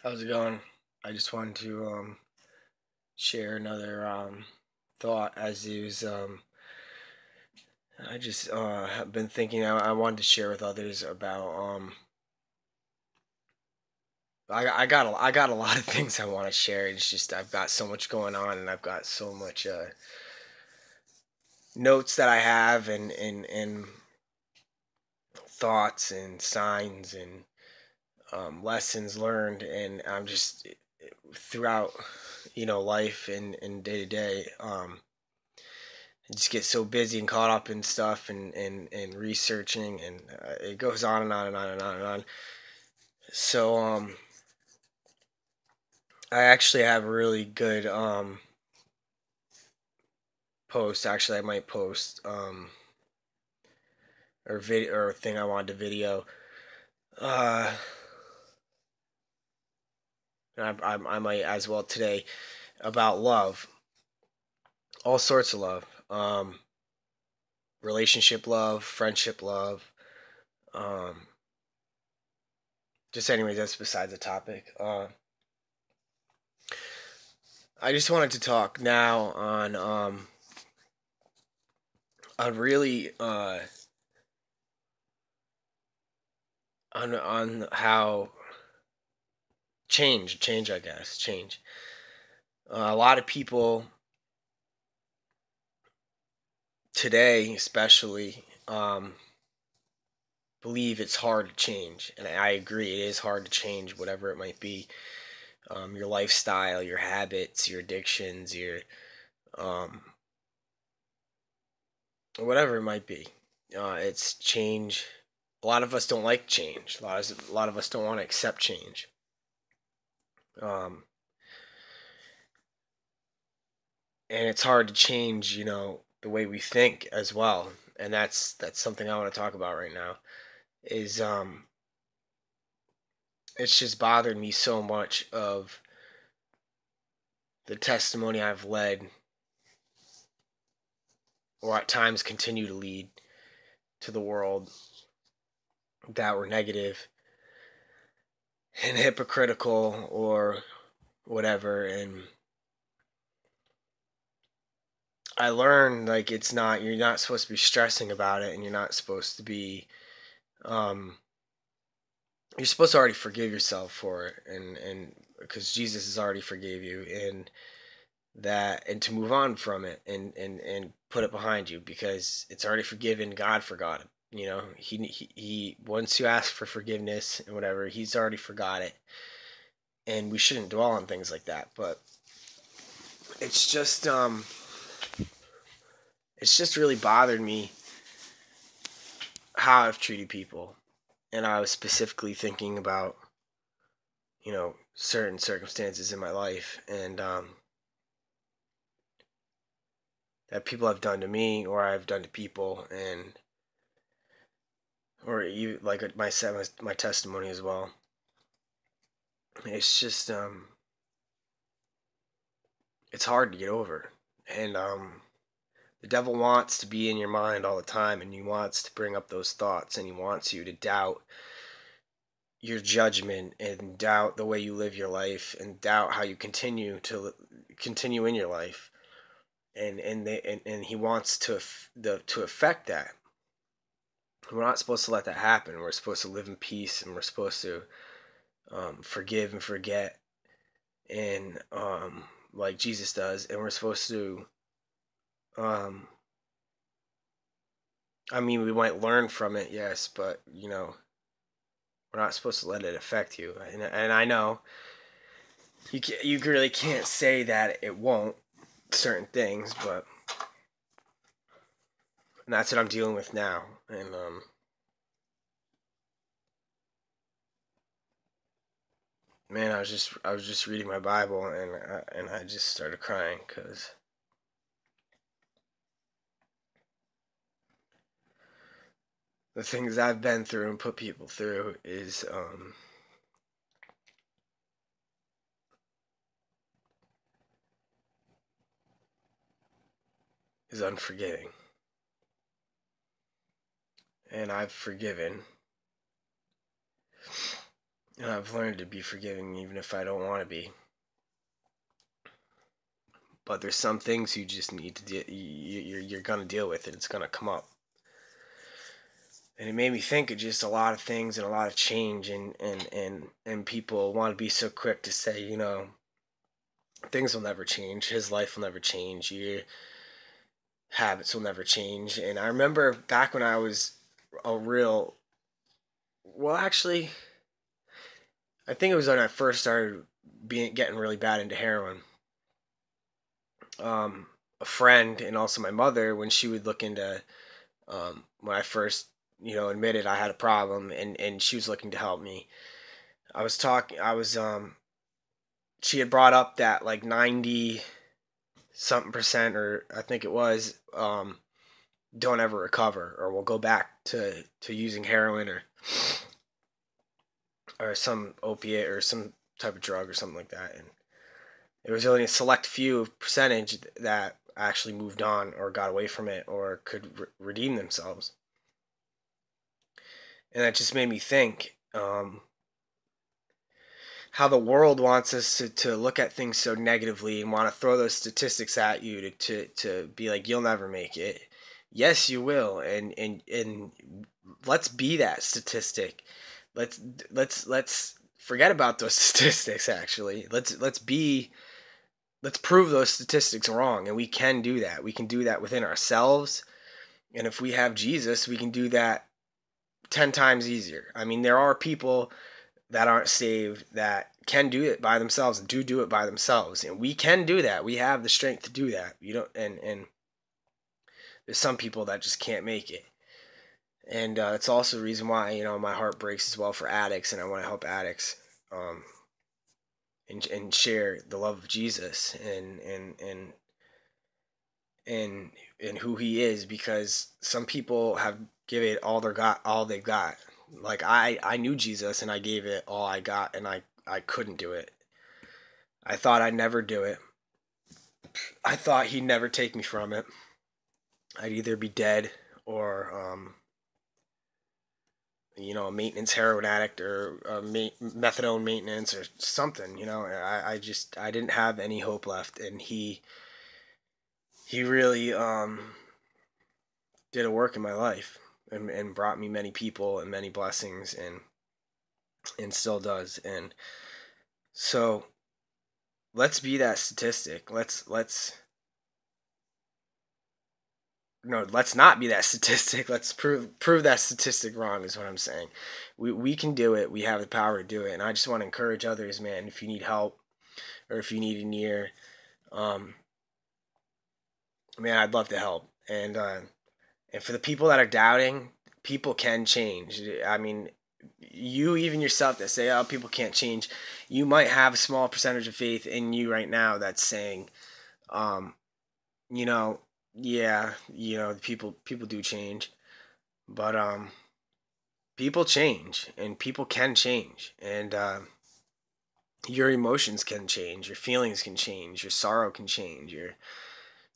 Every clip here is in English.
How's it going? I just wanted to share another thought as is. I just have been thinking. I wanted to share with others about. I got a lot of things I want to share. It's just I've got so much going on, and I've got so much notes that I have, and thoughts and signs and lessons learned, and I'm just throughout life and day to day. I just get so busy and caught up in stuff and researching, and it goes on and on and on and on and on. So I actually have a really good post. Actually, I might post or video or thing I wanted to video. Uh, I might as well today about love, all sorts of love, relationship love, friendship love. Um, just anyways, that's beside the topic. I just wanted to talk now on really on how change I guess change. A lot of people today, especially, believe it's hard to change, and I agree. It is hard to change, whatever it might be. Your lifestyle, your habits, your addictions, your um, whatever it might be. It's change. A lot of us don't like change. A lot of us don't want to accept change. Um, and it's hard to change, the way we think as well. And that's something I want to talk about right now. Is it's just bothered me so much of the testimony I've led, or at times continue to lead to the world, that were negative and hypocritical or whatever. And I learned, like, you're not supposed to be stressing about it, and you're not supposed to be um you're supposed to already forgive yourself for it, and because Jesus has already forgave you, and to move on from it, and put it behind you, because it's already forgiven. God forgot it. He once you ask for forgiveness and whatever, he's already forgot it. And we shouldn't dwell on things like that. But it's just really bothered me how I've treated people. And I was specifically thinking about, certain circumstances in my life, and that people have done to me, or I've done to people, and or you, like, my testimony as well. It's just it's hard to get over. And the devil wants to be in your mind all the time, and he wants to bring up those thoughts, and he wants you to doubt your judgment, and doubt the way you live your life, and doubt how you continue in your life. And he wants to affect that. We're not supposed to let that happen. We're supposed to live in peace, and we're supposed to forgive and forget, and like Jesus does. And we're supposed to um, I mean, we might learn from it, yes, but we're not supposed to let it affect you. And I know you really can't say that it won't, certain things, but that's what I'm dealing with now. And man, I was just reading my Bible, and I just started crying, because the things I've been through and put people through is unforgiving. And I've forgiven. And I've learned to be forgiving even if I don't want to be. But there's some things you just need to you're gonna deal with it. It's gonna come up. And it made me think of just a lot of things and a lot of change, and people want to be so quick to say, things will never change. His life will never change. Your habits will never change. And I remember back when I was a real, well, actually, I think it was when I first started getting really bad into heroin. A friend and also my mother, when she would look into, when I first, admitted I had a problem, and she was looking to help me. She had brought up that like 90 something percent, or I think it was, don't ever recover, or will go back to using heroin or some opiate or some type of drug or something like that. And there was only a select few percentage that actually moved on or got away from it or could redeem themselves. And that just made me think, how the world wants us to look at things so negatively and want to throw those statistics at you to be like, you'll never make it. Yes, you will. And let's be that statistic. Let's forget about those statistics. Actually, let's prove those statistics wrong. And we can do that. We can do that within ourselves. And if we have Jesus, we can do that 10 times easier. I mean, there are people that aren't saved that can do it by themselves and do it by themselves, and we can do that. We have the strength to do that. And there's some people that just can't make it, and it's also the reason why my heart breaks as well for addicts, and I want to help addicts, and share the love of Jesus and who He is, because some people have given it all they've got. Like I knew Jesus and I gave it all I got, and I couldn't do it. I thought I'd never do it. I thought He'd never take me from it. I'd either be dead or a maintenance heroin addict, or methadone maintenance or something. I didn't have any hope left, and He really did a work in my life, and brought me many people and many blessings, and still does. And so let's be that statistic. Let's not be that statistic. Let's prove that statistic wrong, is what I'm saying. We can do it. We have the power to do it. And I just want to encourage others, man. If you need help, or if you need an ear, man, I'd love to help. And for the people that are doubting, people can change. I mean, you, even yourself, that say, oh, people can't change, you might have a small percentage of faith in you right now that's saying, you know, yeah, people do change, but people change, and people can change, and your emotions can change, your feelings can change, your sorrow can change, your,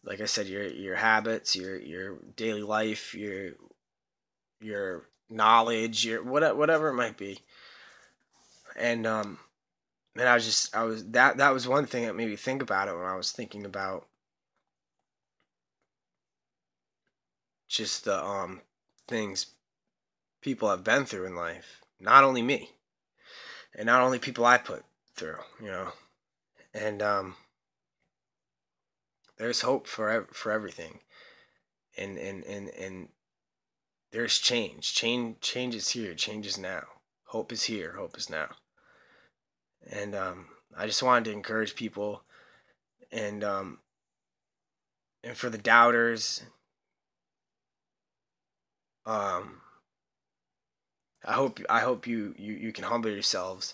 like I said, your habits, your daily life, your knowledge, your whatever it might be. And I was that was one thing that made me think about it when I was thinking about just the things people have been through in life. Not only me, and not only people I put through, and there's hope for everything, and there's change. Change is here. Change is now. Hope is here. Hope is now. And I just wanted to encourage people, and for the doubters, I hope you can humble yourselves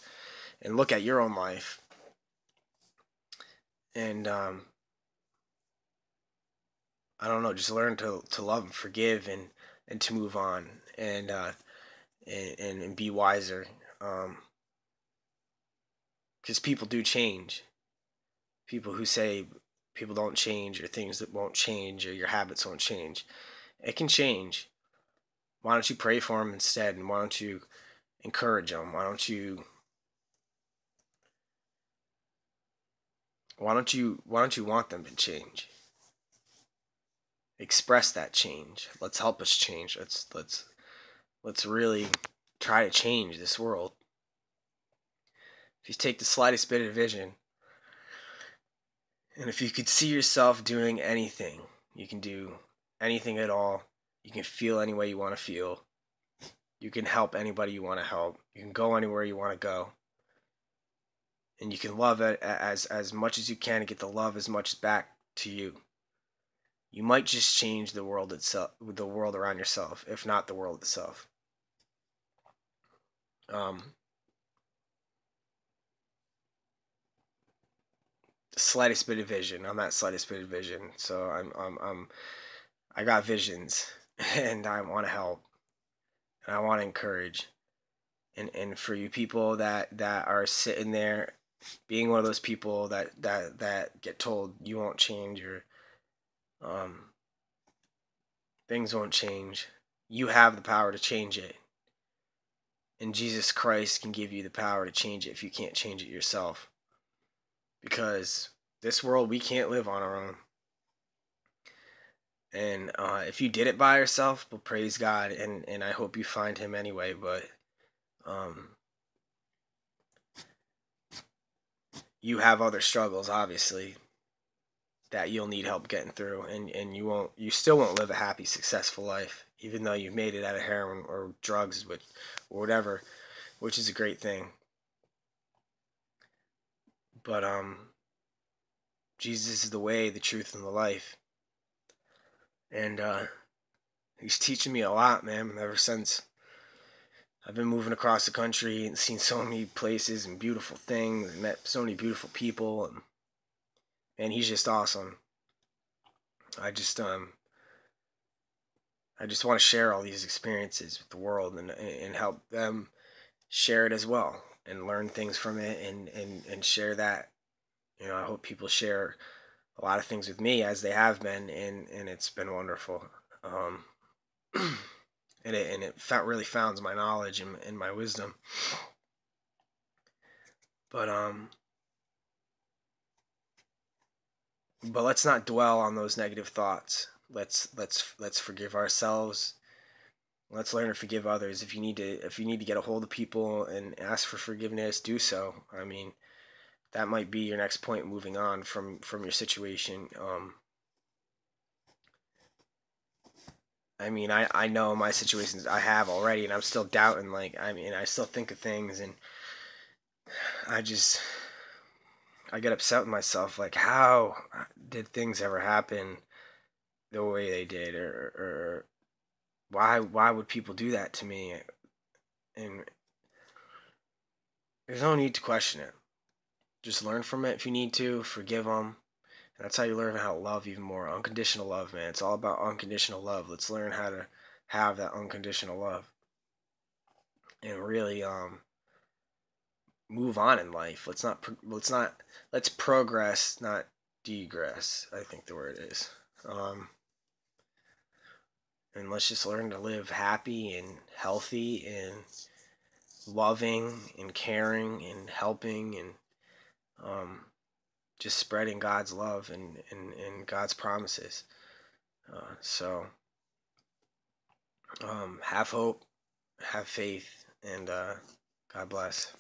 and look at your own life, and I don't know, just learn to love and forgive, and to move on, and be wiser, because people do change. People who say people don't change, or things that won't change, or your habits won't change, it can change. Why don't you pray for them instead, and why don't you encourage them? Why don't you Why don't you want them to change? Express that change. Let's help us change. Let's really try to change this world. If you take the slightest bit of vision, and if you could see yourself doing anything, you can do anything at all. You can feel any way you want to feel. You can help anybody you want to help. You can go anywhere you want to go. And you can love it as much as you can and get the love as much back to you. You might just change the world itself, the world around yourself, if not the world itself. The slightest bit of vision. I'm that slightest bit of vision. So I got visions, and I want to help, and I want to encourage. And for you people that are sitting there, being one of those people that get told you won't change, or things won't change, you have the power to change it. And Jesus Christ can give you the power to change it if you can't change it yourself. Because this world, we can't live on our own. And if you did it by yourself, well, praise God, and I hope you find him anyway. But you have other struggles, obviously, that you'll need help getting through, and you still won't live a happy, successful life, even though you've made it out of heroin or drugs, or whatever, which is a great thing. But Jesus is the way, the truth, and the life. And he's teaching me a lot, man, ever since I've been moving across the country and seen so many places and beautiful things and met so many beautiful people. And he's just awesome. I just want to share all these experiences with the world, and help them share it as well, and learn things from it, and share that. I hope people share a lot of things with me, as they have been, and it's been wonderful. And it really founds my knowledge and my wisdom. But let's not dwell on those negative thoughts. Let's forgive ourselves. Let's learn to forgive others. If you need to get a hold of people and ask for forgiveness, do so. I mean, that might be your next point moving on from your situation. I mean, I know my situations I have already, and I'm still doubting. I still think of things, and I get upset with myself. Like, how did things ever happen the way they did, or why would people do that to me? And there's no need to question it. Just learn from it if you need to. Forgive them. And that's how you learn how to love even more. Unconditional love, man. It's all about unconditional love. Let's learn how to have that unconditional love, and really move on in life. Let's progress, not degress, I think the word is. And let's just learn to live happy and healthy and loving and caring and helping, and just spreading God's love and God's promises. So have hope, have faith, and God bless.